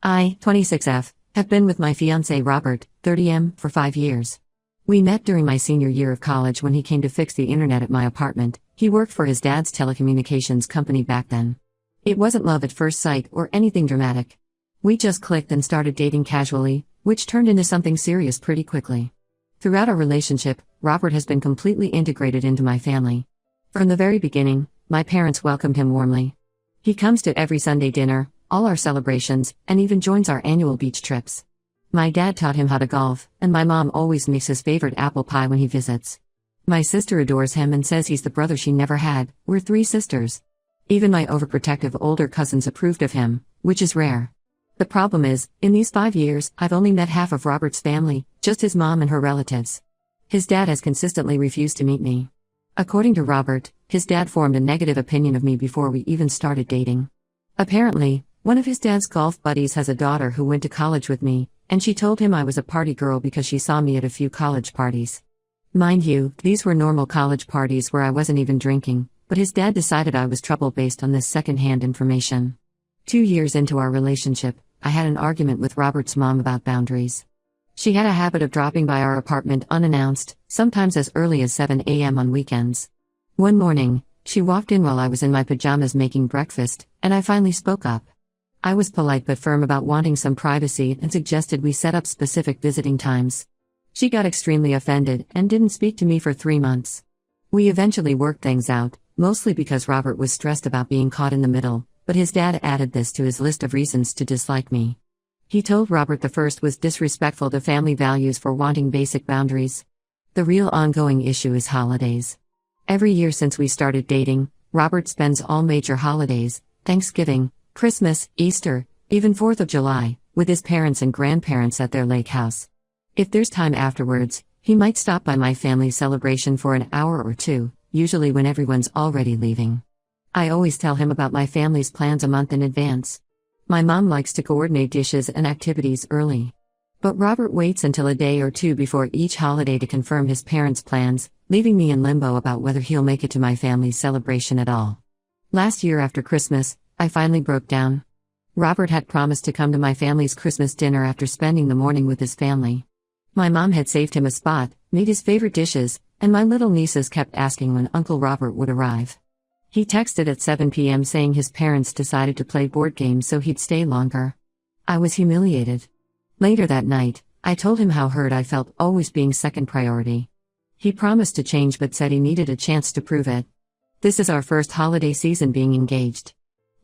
I, 26F, have been with my fiancé Robert, 30M, for 5 years. We met during my senior year of college when he came to fix the internet at my apartment. He worked for his dad's telecommunications company back then. It wasn't love at first sight or anything dramatic. We just clicked and started dating casually, which turned into something serious pretty quickly. Throughout our relationship, Robert has been completely integrated into my family. From the very beginning, my parents welcomed him warmly. He comes to every Sunday dinner, all our celebrations, and even joins our annual beach trips. My dad taught him how to golf, and my mom always makes his favorite apple pie when he visits. My sister adores him and says he's the brother she never had. We're 3 sisters. Even my overprotective older cousins approved of him, which is rare. The problem is, in these 5 years, I've only met half of Robert's family, just his mom and her relatives. His dad has consistently refused to meet me. According to Robert, his dad formed a negative opinion of me before we even started dating. Apparently, one of his dad's golf buddies has a daughter who went to college with me, and she told him I was a party girl because she saw me at a few college parties. Mind you, these were normal college parties where I wasn't even drinking, but his dad decided I was trouble based on this second-hand information. 2 years into our relationship, I had an argument with Robert's mom about boundaries. She had a habit of dropping by our apartment unannounced, sometimes as early as 7 a.m. on weekends. One morning, she walked in while I was in my pajamas making breakfast, and I finally spoke up. I was polite but firm about wanting some privacy and suggested we set up specific visiting times. She got extremely offended and didn't speak to me for 3 months. We eventually worked things out, mostly because Robert was stressed about being caught in the middle, but his dad added this to his list of reasons to dislike me. He told Robert the first was disrespectful to family values for wanting basic boundaries. The real ongoing issue is holidays. Every year since we started dating, Robert spends all major holidays, Thanksgiving, Christmas, Easter, even 4th of July, with his parents and grandparents at their lake house. If there's time afterwards, he might stop by my family's celebration for an hour or 2, usually when everyone's already leaving. I always tell him about my family's plans a month in advance. My mom likes to coordinate dishes and activities early. But Robert waits until a day or 2 before each holiday to confirm his parents' plans, leaving me in limbo about whether he'll make it to my family's celebration at all. Last year after Christmas, I finally broke down. Robert had promised to come to my family's Christmas dinner after spending the morning with his family. My mom had saved him a spot, made his favorite dishes, and my little nieces kept asking when Uncle Robert would arrive. He texted at 7 p.m. saying his parents decided to play board games so he'd stay longer. I was humiliated. Later that night, I told him how hurt I felt always being second priority. He promised to change but said he needed a chance to prove it. This is our first holiday season being engaged.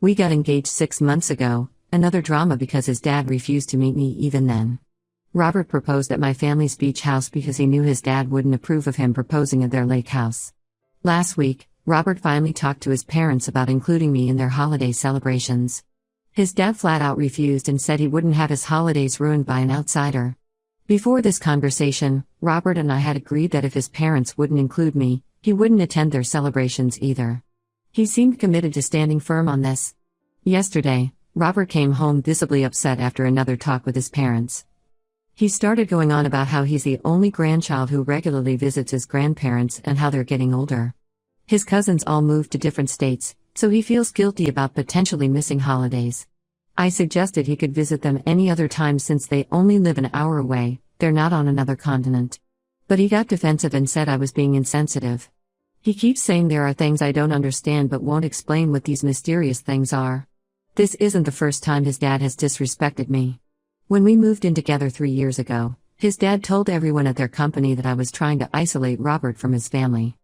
We got engaged 6 months ago, another drama because his dad refused to meet me even then. Robert proposed at my family's beach house because he knew his dad wouldn't approve of him proposing at their lake house. Last week, Robert finally talked to his parents about including me in their holiday celebrations. His dad flat out refused and said he wouldn't have his holidays ruined by an outsider. Before this conversation, Robert and I had agreed that if his parents wouldn't include me, he wouldn't attend their celebrations either. He seemed committed to standing firm on this. Yesterday, Robert came home visibly upset after another talk with his parents. He started going on about how he's the only grandchild who regularly visits his grandparents and how they're getting older. His cousins all moved to different states, so he feels guilty about potentially missing holidays. I suggested he could visit them any other time since they only live an hour away, they're not on another continent. But he got defensive and said I was being insensitive. He keeps saying there are things I don't understand but won't explain what these mysterious things are. This isn't the first time his dad has disrespected me. When we moved in together 3 years ago, his dad told everyone at their company that I was trying to isolate Robert from his family.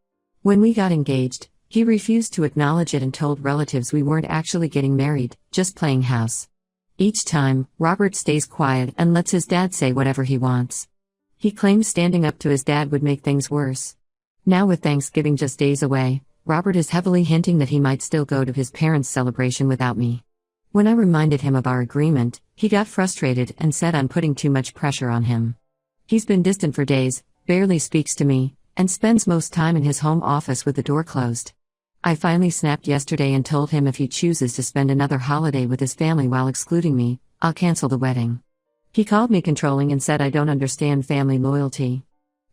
When we got engaged, he refused to acknowledge it and told relatives we weren't actually getting married, just playing house. Each time, Robert stays quiet and lets his dad say whatever he wants. He claims standing up to his dad would make things worse. Now with Thanksgiving just days away, Robert is heavily hinting that he might still go to his parents' celebration without me. When I reminded him of our agreement, he got frustrated and said I'm putting too much pressure on him. He's been distant for days, barely speaks to me, and spends most time in his home office with the door closed. I finally snapped yesterday and told him if he chooses to spend another holiday with his family while excluding me, I'll cancel the wedding. He called me controlling and said I don't understand family loyalty.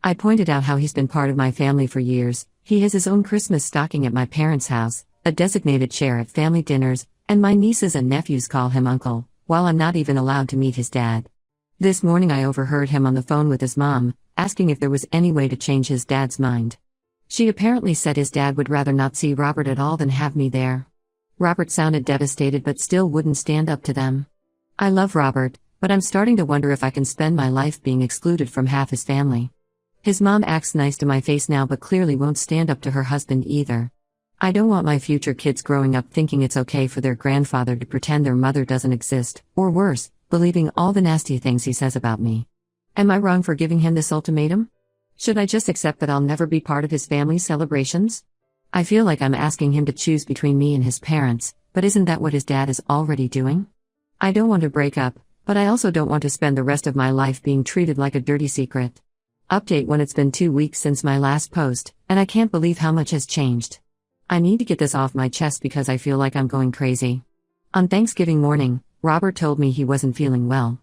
I pointed out how he's been part of my family for years. He has his own Christmas stocking at my parents' house, a designated chair at family dinners, and my nieces and nephews call him uncle, while I'm not even allowed to meet his dad. This morning I overheard him on the phone with his mom, asking if there was any way to change his dad's mind. She apparently said his dad would rather not see Robert at all than have me there. Robert sounded devastated but still wouldn't stand up to them. I love Robert, but I'm starting to wonder if I can spend my life being excluded from half his family. His mom acts nice to my face now but clearly won't stand up to her husband either. I don't want my future kids growing up thinking it's okay for their grandfather to pretend their mother doesn't exist, or worse, believing all the nasty things he says about me. Am I wrong for giving him this ultimatum? Should I just accept that I'll never be part of his family's celebrations? I feel like I'm asking him to choose between me and his parents, but isn't that what his dad is already doing? I don't want to break up, but I also don't want to spend the rest of my life being treated like a dirty secret. Update when it's been 2 weeks since my last post, and I can't believe how much has changed. I need to get this off my chest because I feel like I'm going crazy. On Thanksgiving morning, Robert told me he wasn't feeling well.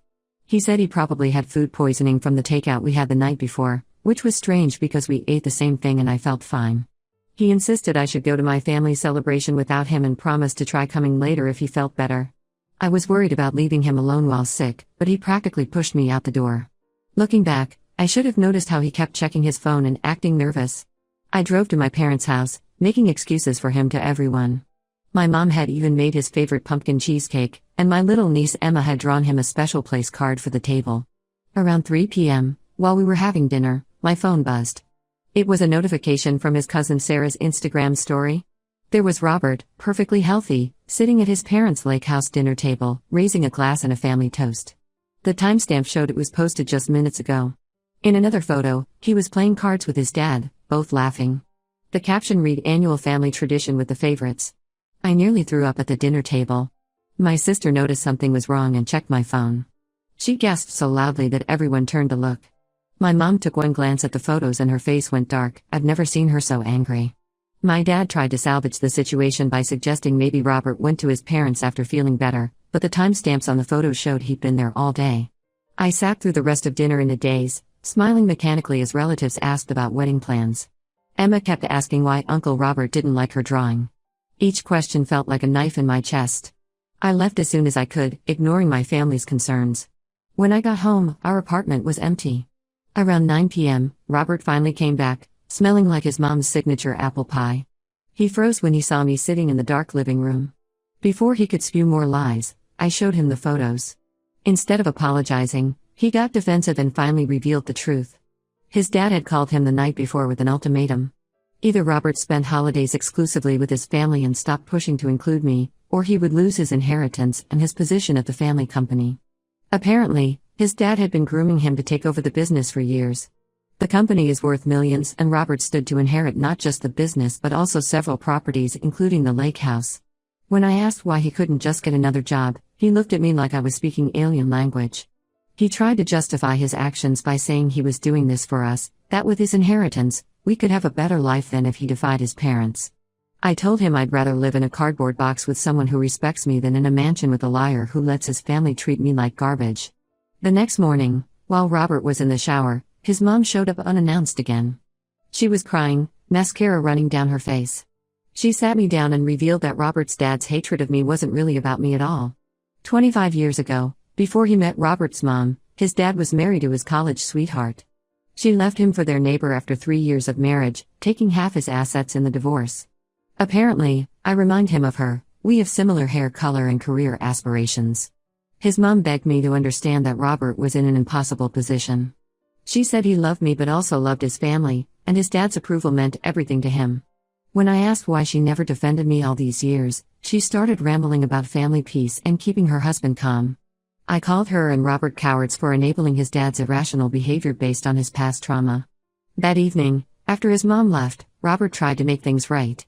He said he probably had food poisoning from the takeout we had the night before, which was strange because we ate the same thing and I felt fine. He insisted I should go to my family celebration without him and promised to try coming later if he felt better. I was worried about leaving him alone while sick, but he practically pushed me out the door. Looking back, I should have noticed how he kept checking his phone and acting nervous. I drove to my parents' house, making excuses for him to everyone. My mom had even made his favorite pumpkin cheesecake, and my little niece Emma had drawn him a special place card for the table. Around 3 p.m., while we were having dinner, my phone buzzed. It was a notification from his cousin Sarah's Instagram story. There was Robert, perfectly healthy, sitting at his parents' lake house dinner table, raising a glass and a family toast. The timestamp showed it was posted just minutes ago. In another photo, he was playing cards with his dad, both laughing. The caption read "Annual Family Tradition with the Favorites." I nearly threw up at the dinner table. My sister noticed something was wrong and checked my phone. She gasped so loudly that everyone turned to look. My mom took one glance at the photos and her face went dark. I've never seen her so angry. My dad tried to salvage the situation by suggesting maybe Robert went to his parents after feeling better, but the timestamps on the photos showed he'd been there all day. I sat through the rest of dinner in a daze, smiling mechanically as relatives asked about wedding plans. Emma kept asking why Uncle Robert didn't like her drawing. Each question felt like a knife in my chest. I left as soon as I could, ignoring my family's concerns. When I got home, our apartment was empty. Around 9 p.m., Robert finally came back, smelling like his mom's signature apple pie. He froze when he saw me sitting in the dark living room. Before he could spew more lies, I showed him the photos. Instead of apologizing, he got defensive and finally revealed the truth. His dad had called him the night before with an ultimatum. Either Robert spent holidays exclusively with his family and stopped pushing to include me, or he would lose his inheritance and his position at the family company. Apparently, his dad had been grooming him to take over the business for years. The company is worth millions and Robert stood to inherit not just the business but also several properties including the lake house. When I asked why he couldn't just get another job, he looked at me like I was speaking alien language. He tried to justify his actions by saying he was doing this for us, that with his inheritance, we could have a better life than if he defied his parents. I told him I'd rather live in a cardboard box with someone who respects me than in a mansion with a liar who lets his family treat me like garbage. The next morning, while Robert was in the shower, his mom showed up unannounced again. She was crying, mascara running down her face. She sat me down and revealed that Robert's dad's hatred of me wasn't really about me at all. 25 years ago, before he met Robert's mom, his dad was married to his college sweetheart. She left him for their neighbor after 3 years of marriage, taking half his assets in the divorce. Apparently, I remind him of her. We have similar hair color and career aspirations. His mom begged me to understand that Robert was in an impossible position. She said he loved me but also loved his family, and his dad's approval meant everything to him. When I asked why she never defended me all these years, she started rambling about family peace and keeping her husband calm. I called her and Robert cowards for enabling his dad's irrational behavior based on his past trauma. That evening, after his mom left, Robert tried to make things right.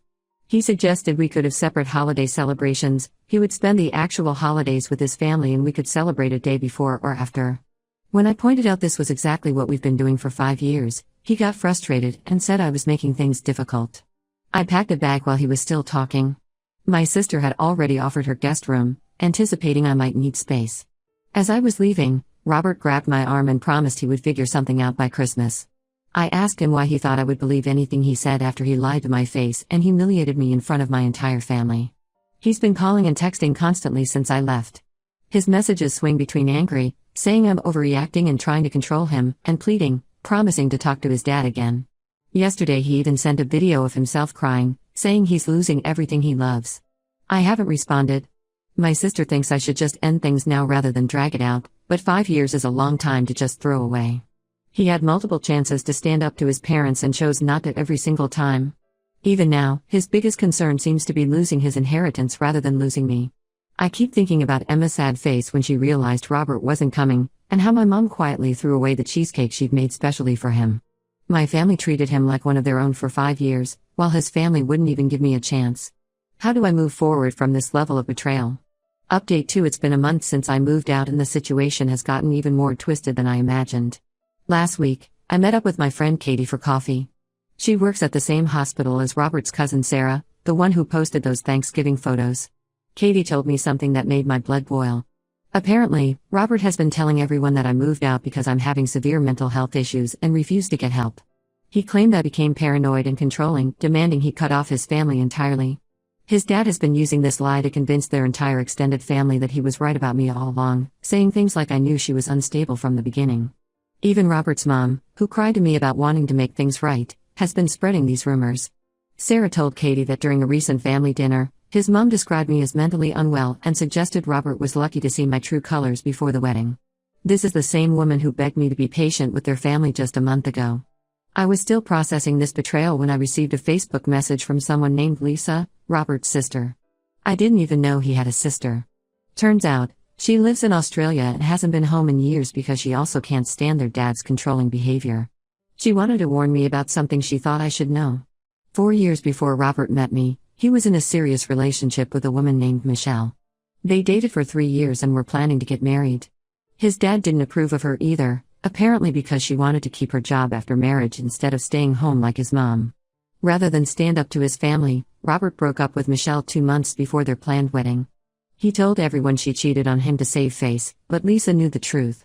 He suggested we could have separate holiday celebrations. He would spend the actual holidays with his family and we could celebrate a day before or after. When I pointed out this was exactly what we've been doing for 5 years, he got frustrated and said I was making things difficult. I packed a bag while he was still talking. My sister had already offered her guest room, anticipating I might need space. As I was leaving, Robert grabbed my arm and promised he would figure something out by Christmas. I asked him why he thought I would believe anything he said after he lied to my face and humiliated me in front of my entire family. He's been calling and texting constantly since I left. His messages swing between angry, saying I'm overreacting and trying to control him, and pleading, promising to talk to his dad again. Yesterday he even sent a video of himself crying, saying he's losing everything he loves. I haven't responded. My sister thinks I should just end things now rather than drag it out, but 5 years is a long time to just throw away. He had multiple chances to stand up to his parents and chose not to every single time. Even now, his biggest concern seems to be losing his inheritance rather than losing me. I keep thinking about Emma's sad face when she realized Robert wasn't coming, and how my mom quietly threw away the cheesecake she'd made specially for him. My family treated him like one of their own for 5 years, while his family wouldn't even give me a chance. How do I move forward from this level of betrayal? Update 2. It's been a month since I moved out and the situation has gotten even more twisted than I imagined. Last week, I met up with my friend Katie for coffee. She works at the same hospital as Robert's cousin Sarah, the one who posted those Thanksgiving photos. Katie told me something that made my blood boil. Apparently, Robert has been telling everyone that I moved out because I'm having severe mental health issues and refused to get help. He claimed I became paranoid and controlling, demanding he cut off his family entirely. His dad has been using this lie to convince their entire extended family that he was right about me all along, saying things like I knew she was unstable from the beginning. Even Robert's mom, who cried to me about wanting to make things right, has been spreading these rumors. Sarah told Katie that during a recent family dinner, his mom described me as mentally unwell and suggested Robert was lucky to see my true colors before the wedding. This is the same woman who begged me to be patient with their family just a month ago. I was still processing this betrayal when I received a Facebook message from someone named Lisa, Robert's sister. I didn't even know he had a sister. Turns out, she lives in Australia and hasn't been home in years because she also can't stand their dad's controlling behavior. She wanted to warn me about something she thought I should know. 4 years before Robert met me, he was in a serious relationship with a woman named Michelle. They dated for 3 years and were planning to get married. His dad didn't approve of her either, apparently because she wanted to keep her job after marriage instead of staying home like his mom. Rather than stand up to his family, Robert broke up with Michelle 2 months before their planned wedding. He told everyone she cheated on him to save face, but Lisa knew the truth.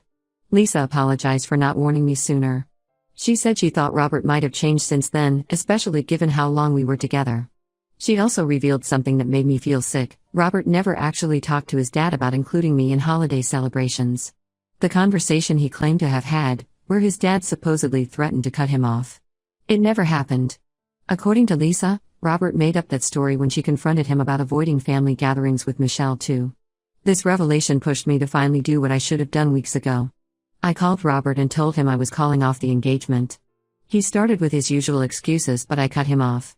Lisa apologized for not warning me sooner. She said she thought Robert might have changed since then, especially given how long we were together. She also revealed something that made me feel sick. Robert never actually talked to his dad about including me in holiday celebrations. The conversation he claimed to have had, where his dad supposedly threatened to cut him off. It never happened. According to Lisa, Robert made up that story when she confronted him about avoiding family gatherings with Michelle too. This revelation pushed me to finally do what I should have done weeks ago. I called Robert and told him I was calling off the engagement. He started with his usual excuses, but I cut him off.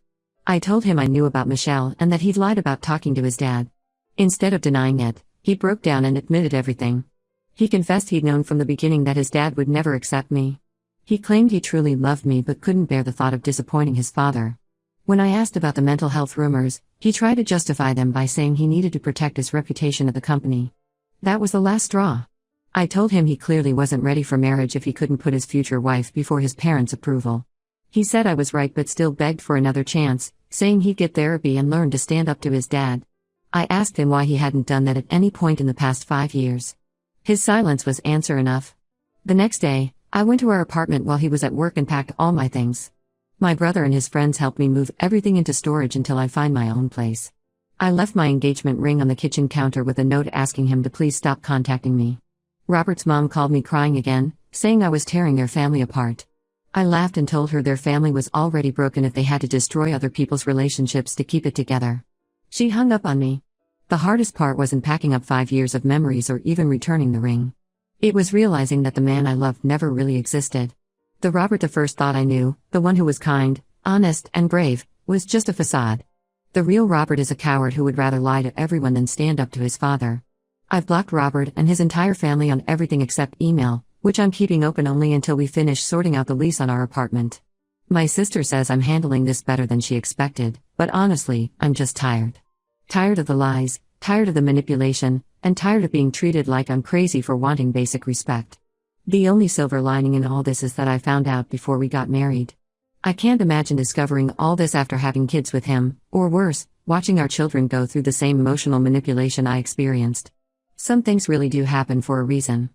I told him I knew about Michelle and that he'd lied about talking to his dad. Instead of denying it, he broke down and admitted everything. He confessed he'd known from the beginning that his dad would never accept me. He claimed he truly loved me but couldn't bear the thought of disappointing his father. When I asked about the mental health rumors, he tried to justify them by saying he needed to protect his reputation at the company. That was the last straw. I told him he clearly wasn't ready for marriage if he couldn't put his future wife before his parents' approval. He said I was right but still begged for another chance, saying he'd get therapy and learn to stand up to his dad. I asked him why he hadn't done that at any point in the past 5 years. His silence was answer enough. The next day, I went to our apartment while he was at work and packed all my things. My brother and his friends helped me move everything into storage until I find my own place. I left my engagement ring on the kitchen counter with a note asking him to please stop contacting me. Robert's mom called me crying again, saying I was tearing their family apart. I laughed and told her their family was already broken if they had to destroy other people's relationships to keep it together. She hung up on me. The hardest part wasn't packing up 5 years of memories or even returning the ring. It was realizing that the man I loved never really existed. The Robert the first thought I knew, the one who was kind, honest, and brave, was just a facade. The real Robert is a coward who would rather lie to everyone than stand up to his father. I've blocked Robert and his entire family on everything except email, which I'm keeping open only until we finish sorting out the lease on our apartment. My sister says I'm handling this better than she expected, but honestly, I'm just tired. Tired of the lies, tired of the manipulation, and tired of being treated like I'm crazy for wanting basic respect. The only silver lining in all this is that I found out before we got married. I can't imagine discovering all this after having kids with him, or worse, watching our children go through the same emotional manipulation I experienced. Some things really do happen for a reason.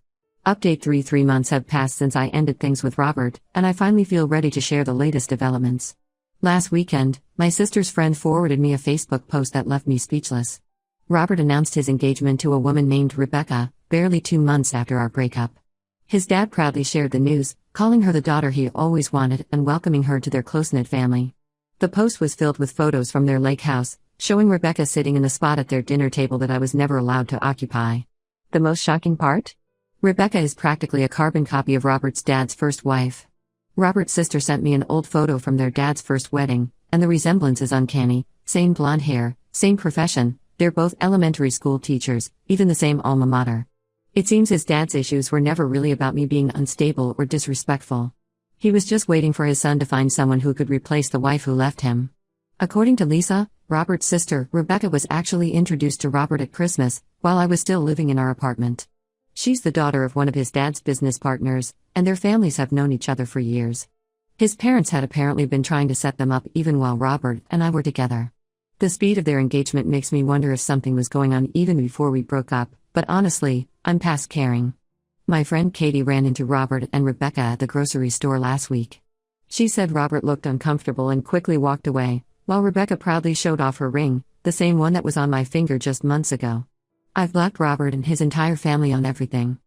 Update 3 months have passed since I ended things with Robert, and I finally feel ready to share the latest developments. Last weekend, my sister's friend forwarded me a Facebook post that left me speechless. Robert announced his engagement to a woman named Rebecca, barely 2 months after our breakup. His dad proudly shared the news, calling her the daughter he always wanted and welcoming her to their close-knit family. The post was filled with photos from their lake house, showing Rebecca sitting in the spot at their dinner table that I was never allowed to occupy. The most shocking part? Rebecca is practically a carbon copy of Robert's dad's first wife. Robert's sister sent me an old photo from their dad's first wedding, and the resemblance is uncanny. Same blonde hair, same profession, they're both elementary school teachers, even the same alma mater. It seems his dad's issues were never really about me being unstable or disrespectful. He was just waiting for his son to find someone who could replace the wife who left him. According to Lisa, Robert's sister, Rebecca was actually introduced to Robert at Christmas, while I was still living in our apartment. She's the daughter of one of his dad's business partners, and their families have known each other for years. His parents had apparently been trying to set them up even while Robert and I were together. The speed of their engagement makes me wonder if something was going on even before we broke up, but honestly, I'm past caring. My friend Katie ran into Robert and Rebecca at the grocery store last week. She said Robert looked uncomfortable and quickly walked away, while Rebecca proudly showed off her ring, the same one that was on my finger just months ago. I've blocked Robert and his entire family on everything.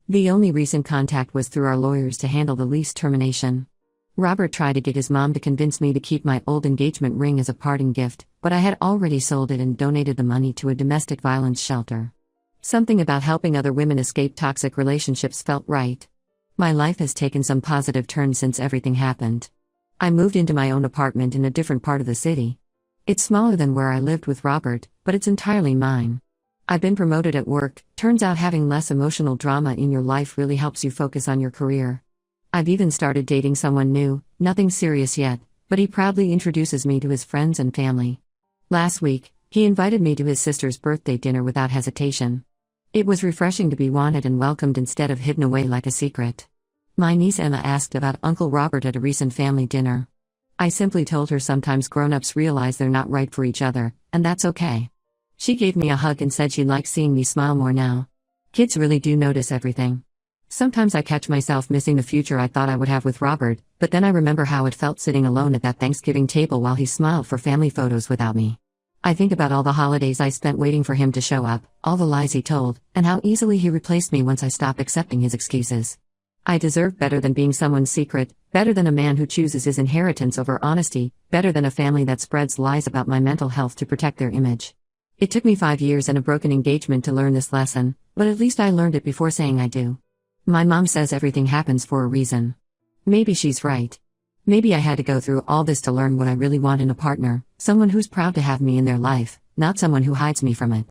The only recent contact was through our lawyers to handle the lease termination. Robert tried to get his mom to convince me to keep my old engagement ring as a parting gift, but I had already sold it and donated the money to a domestic violence shelter. Something about helping other women escape toxic relationships felt right. My life has taken some positive turns since everything happened. I moved into my own apartment in a different part of the city. It's smaller than where I lived with Robert, but it's entirely mine. I've been promoted at work. Turns out having less emotional drama in your life really helps you focus on your career. I've even started dating someone new, nothing serious yet, but he proudly introduces me to his friends and family. Last week, he invited me to his sister's birthday dinner without hesitation. It was refreshing to be wanted and welcomed instead of hidden away like a secret. My niece Emma asked about Uncle Robert at a recent family dinner. I simply told her sometimes grown-ups realize they're not right for each other, and that's okay. She gave me a hug and said she likes seeing me smile more now. Kids really do notice everything. Sometimes I catch myself missing the future I thought I would have with Robert, but then I remember how it felt sitting alone at that Thanksgiving table while he smiled for family photos without me. I think about all the holidays I spent waiting for him to show up, all the lies he told, and how easily he replaced me once I stopped accepting his excuses. I deserve better than being someone's secret, better than a man who chooses his inheritance over honesty, better than a family that spreads lies about my mental health to protect their image. It took me 5 years and a broken engagement to learn this lesson, but at least I learned it before saying I do. My mom says everything happens for a reason. Maybe she's right. Maybe I had to go through all this to learn what I really want in a partner, someone who's proud to have me in their life, not someone who hides me from it.